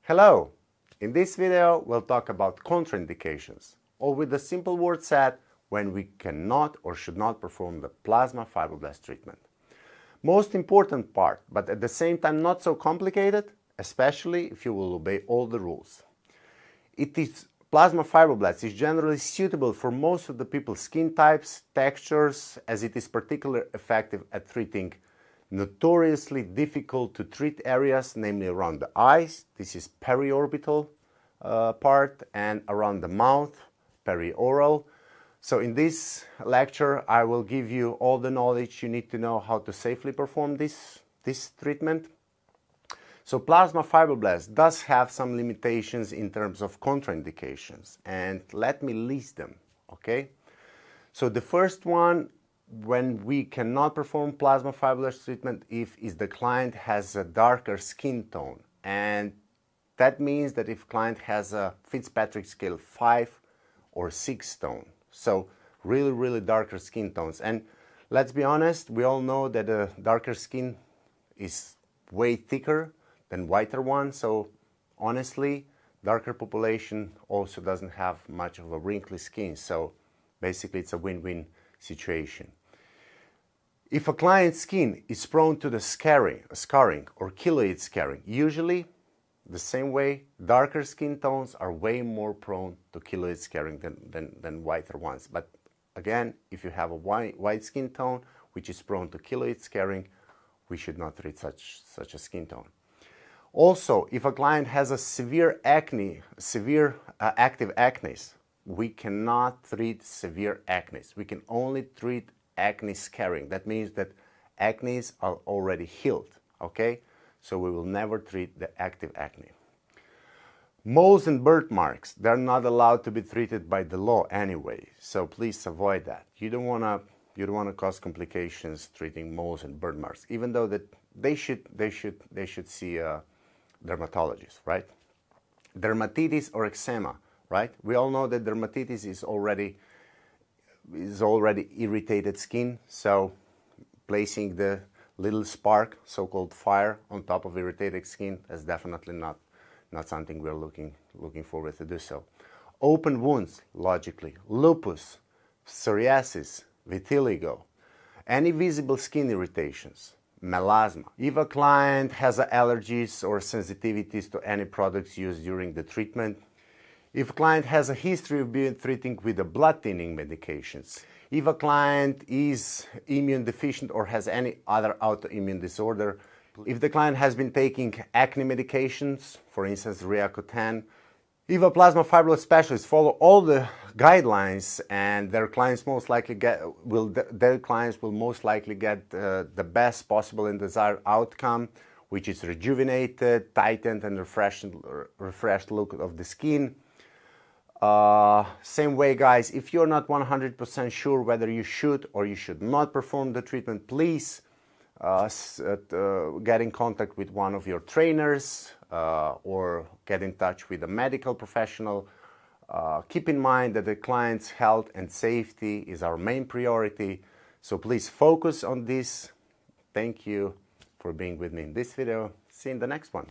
Hello! In this video we'll talk about contraindications, or with the simple word said, when we cannot or should not perform the plasma fibroblast treatment. Most important part, but at the same time not so complicated, especially if you will obey all the rules. Plasma fibroblast is generally suitable for most of the people's skin types, textures, as it is particularly effective at treating notoriously difficult to treat areas, namely around the eyes, this is periorbital part, and around the mouth, perioral. So in this lecture I will give you all the knowledge you need to know how to safely perform this treatment. So plasma fibroblast does have some limitations in terms of contraindications, and let me list them, okay? So the first one, when we cannot perform plasma fibroblast treatment is the client has a darker skin tone, and that means that if client has a Fitzpatrick scale 5 or 6 tone, so really darker skin tones. And let's be honest, we all know that a darker skin is way thicker than whiter one, so honestly darker population also doesn't have much of a wrinkly skin, so basically it's a win-win situation. If a client's skin is prone to the scarring or keloid scarring, usually the same way darker skin tones are way more prone to keloid scarring than whiter ones. But again, if you have a white skin tone which is prone to keloid scarring, we should not treat such a skin tone. Also, if a client has a severe acne, active acne, we cannot treat severe acne. We can only treat acne scarring. That means that acne are already healed, okay? So we will never treat the active acne. Moles and birthmarks, they're not allowed to be treated by the law anyway, so please avoid that. You don't want to cause complications treating moles and birthmarks, even though that they should see a dermatologist, right? Dermatitis or eczema, right? We all know that dermatitis is already irritated skin, so placing the little spark, so-called fire, on top of irritated skin is definitely not something we're looking forward to do so. Open wounds, logically, lupus, psoriasis, vitiligo, any visible skin irritations, melasma. If a client has allergies or sensitivities to any products used during the treatment, if a client has a history of being treating with the blood thinning medications, if a client is immune deficient or has any other autoimmune disorder, if the client has been taking acne medications, for instance Reacotan, if a plasma fibroblast specialist follow all the guidelines, and their clients will most likely get the best possible and desired outcome, which is rejuvenated, tightened, and refreshed look of the skin. Same way, guys, if you're not 100% sure whether you should or you should not perform the treatment, please get in contact with one of your trainers or get in touch with a medical professional. Keep in mind that the client's health and safety is our main priority, so please focus on this. Thank you for being with me in this video. See you in the next one.